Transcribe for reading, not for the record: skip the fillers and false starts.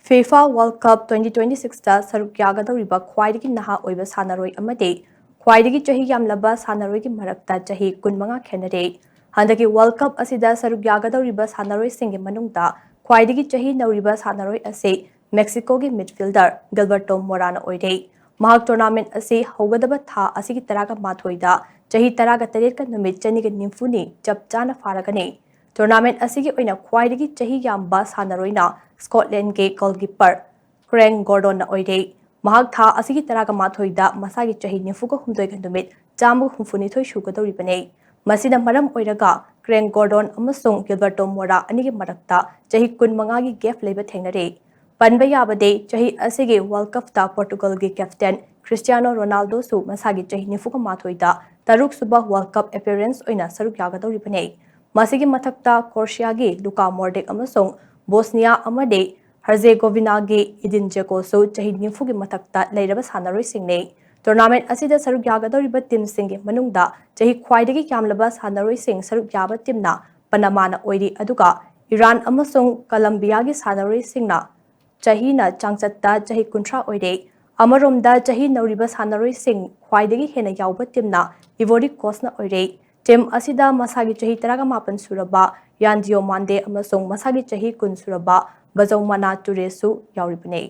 FIFA World Cup 2026 saruk yagadoriba khwaidagi naha oiba sanaroi amade khwaidagi chahi yamlaba sanaroi gi marakta chahi 15 khenare handaki World Cup asida saruk yagadoriba sanaroi singe manungta khwaidagi chahi nauriba sanaroi ase Mexico gi midfielder Gilberto Morano oire mahak tournament ase hogadaba tha asigi taraga mathoida chahi taraga taret ka numit chaniga nimfuni chap chana faragane tournament asigi oina khwaidagi chahi yamba sanaroina Scotland के goalkeeper क्रेंग Gordon ओइरे महाग था असigi तरागा माथोइदा मसागी चाही निफुगा हुमदोइ गंदुमित चामु हुमफुनिथोइ सुगदौरिबने मसिना मरम ओइरगा क्रेंग Gordon अमसुंग Gilberto मोरा अनिगे मरक्ता चाही 15 गी gap लेबा थेंगनरे पनबा याबदे चाही असigi वर्ल्ड कप ता पोर्टुगल गी कैप्टन क्रिस्टियानो रोनाल्डो सु मसागी चाही निफुगा माथोइदा तरुक सुबा वर्ल्ड कप अपीयरेंस ओइना सरुक यागदौरिबने मसिगी मथक्ता कोर्शिया गी लुका मोर्डिक अमसुंग बोस्निया अमदे हर्जेगोविना गी इदिन जेकोसु चाही निफुगी मथक्ता लेरबा सानरोइ सिंगने टूर्नामेंट असिदा सरुक यागदौरिबा टीम सिंगे मनुंगदा चाही ख्वाइदगी यामलबा सानरोइ सिंग सरुक याबा टीमना पनामाना ओइरी अदुगा ईरान अमसुंग कोलंबिया गी सानरोइ सिंगना चाहीना चांगचत्ता चाही 30 ओइरे अमरोमदा चाही नौरिबा सानरोइ सिंग ख्वाइदगी हेना यावबा टीमना इवोरी कोस्टना ओइरे टीम असिदा मसागी चाही 18 सुरबा यानजियो मांडे अमसुंग मसागी चाही 10 सुरबा बजौमना टुरेसु यावरिबने